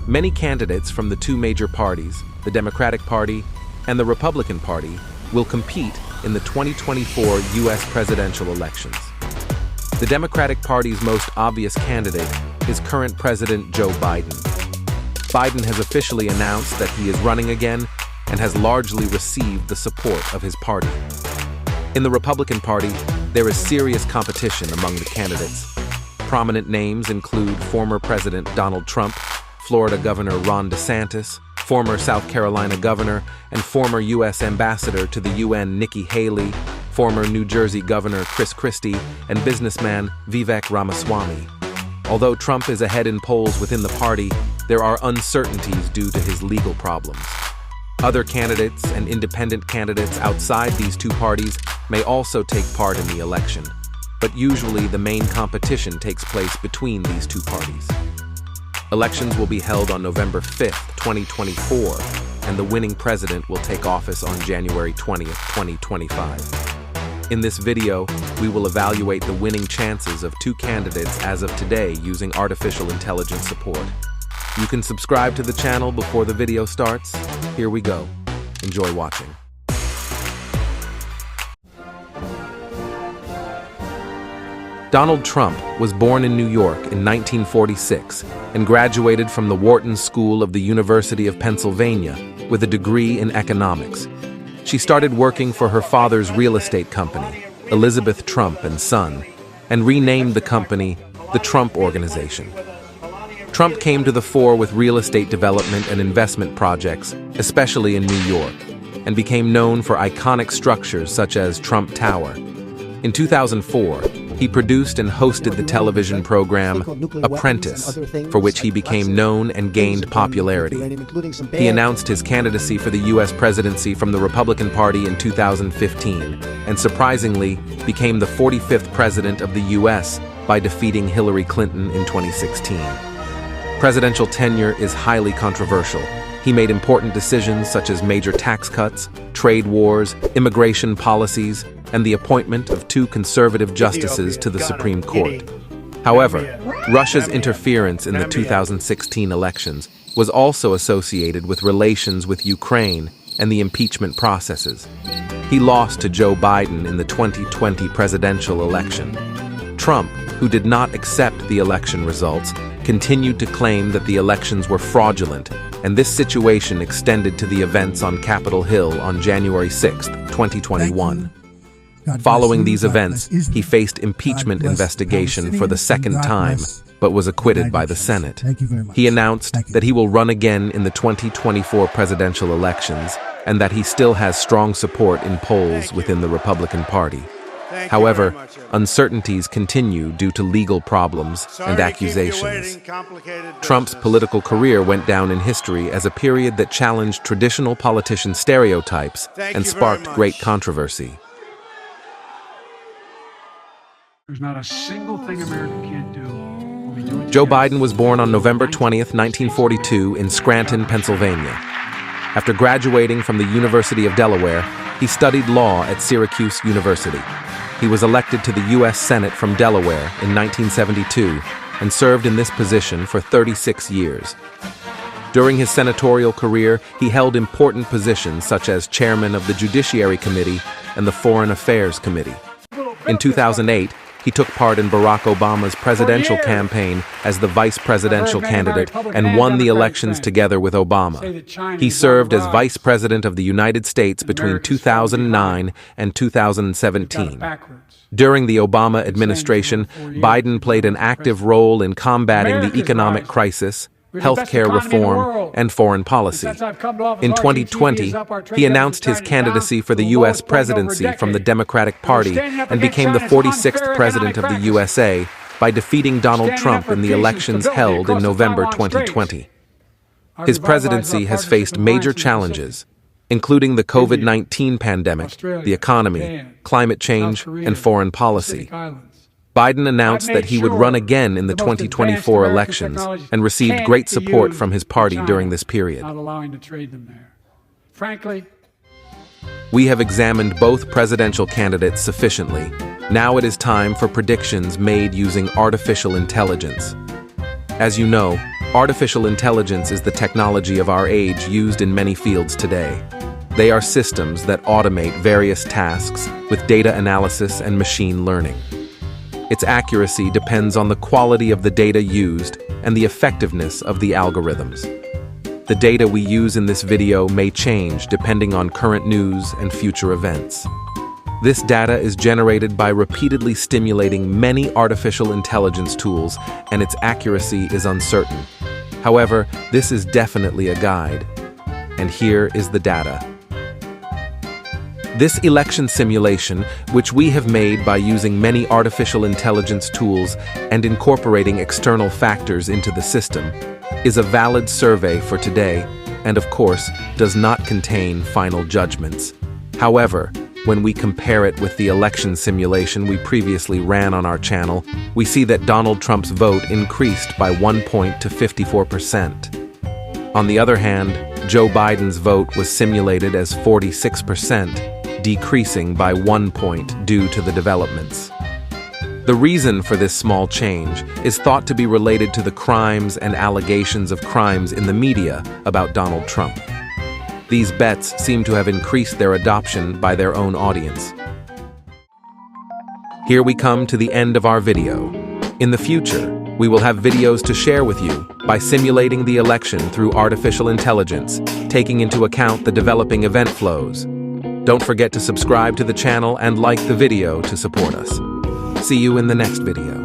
Many candidates from the two major parties, the Democratic Party and the Republican Party, will compete in the 2024 U.S. presidential elections. The Democratic Party's most obvious candidate is current President Joe Biden. Biden has officially announced that he is running again and has largely received the support of his party. In the Republican Party, there is serious competition among the candidates. Prominent names include former President Donald Trump, Florida Governor Ron DeSantis, former South Carolina Governor and former U.S. Ambassador to the UN Nikki Haley, former New Jersey Governor Chris Christie, and businessman Vivek Ramaswamy. Although Trump is ahead in polls within the party, there are uncertainties due to his legal problems. Other candidates and independent candidates outside these two parties may also take part in the election, but usually the main competition takes place between these two parties. Elections will be held on November 5th, 2024, and the winning president will take office on January 20th, 2025. In this video, we will evaluate the winning chances of two candidates as of today using artificial intelligence support. You can subscribe to the channel before the video starts. Here we go. Enjoy watching. Donald Trump was born in New York in 1946 and graduated from the Wharton School of the University of Pennsylvania with a degree in economics. She started working for her father's real estate company, Elizabeth Trump and Son, and renamed the company the Trump Organization. Trump came to the fore with real estate development and investment projects, especially in New York, and became known for iconic structures such as Trump Tower. In 2004, he produced and hosted the television program Apprentice, for which he became known and gained popularity. He announced his candidacy for the U.S. presidency from the Republican Party in 2015, and surprisingly became the 45th president of the U.S. by defeating Hillary Clinton in 2016. Presidential tenure is highly controversial. He made important decisions such as major tax cuts, trade wars, immigration policies, and the appointment of two conservative justices to the Supreme Court. However, Russia's interference in the 2016 elections was also associated with relations with Ukraine and the impeachment processes. He lost to Joe Biden in the 2020 presidential election. Trump, who did not accept the election results, continued to claim that the elections were fraudulent, and this situation extended to the events on Capitol Hill on January 6, 2021. Following these events, he faced impeachment investigation for the second time, but was acquitted by the Senate. He announced that he will run again in the 2024 presidential elections and that he still has strong support in polls within the Republican Party. However, uncertainties continue due to legal problems and accusations. Trump's political career went down in history as a period that challenged traditional politician stereotypes and sparked great controversy. There's not a single thing America can't do. Joe Biden was born on November 20th, 1942 in Scranton, Pennsylvania. After graduating from the University of Delaware, he studied law at Syracuse University. He was elected to the U.S. Senate from Delaware in 1972 and served in this position for 36 years. During his senatorial career, he held important positions such as chairman of the Judiciary Committee and the Foreign Affairs Committee. In 2008, he took part in Barack Obama's presidential campaign as the vice presidential candidate and won the elections together with Obama. He served as vice president of the United States between 2009 and 2017. During the Obama administration, Biden played an active role in combating the economic crisis, healthcare reform, and foreign policy. In 2020, he announced his candidacy for the U.S. presidency from the Democratic Party and became the 46th president of the USA by defeating Donald Trump in the elections held in November 2020. His presidency has faced major challenges, including the COVID-19 pandemic, the economy, climate change, and foreign policy. Biden announced that he would run again in the 2024 elections and received great support from his party during this period. We have examined both presidential candidates sufficiently. Now it is time for predictions made using artificial intelligence. As you know, Artificial intelligence is the technology of our age used in many fields today. They are systems that automate various tasks with data analysis and machine learning. Its accuracy depends on the quality of the data used and the effectiveness of the algorithms. The data we use in this video may change depending on current news and future events. This data is generated by repeatedly stimulating many artificial intelligence tools, and its accuracy is uncertain. However, this is definitely a guide. And here is the data. This election simulation, which we have made by using many artificial intelligence tools and incorporating external factors into the system, is a valid survey for today and, of course, does not contain final judgments. However, when we compare it with the election simulation we previously ran on our channel, we see that Donald Trump's vote increased by 1 point to 54%. On the other hand, Joe Biden's vote was simulated as 46%, decreasing by 1 point due to the developments. The reason for this small change is thought to be related to the crimes and allegations of crimes in the media about Donald Trump. These bets seem to have increased their adoption by their own audience. Here we come to the end of our video. In the future, we will have videos to share with you by simulating the election through artificial intelligence, taking into account the developing event flows. Don't forget to subscribe to the channel and like the video to support us. See you in the next video.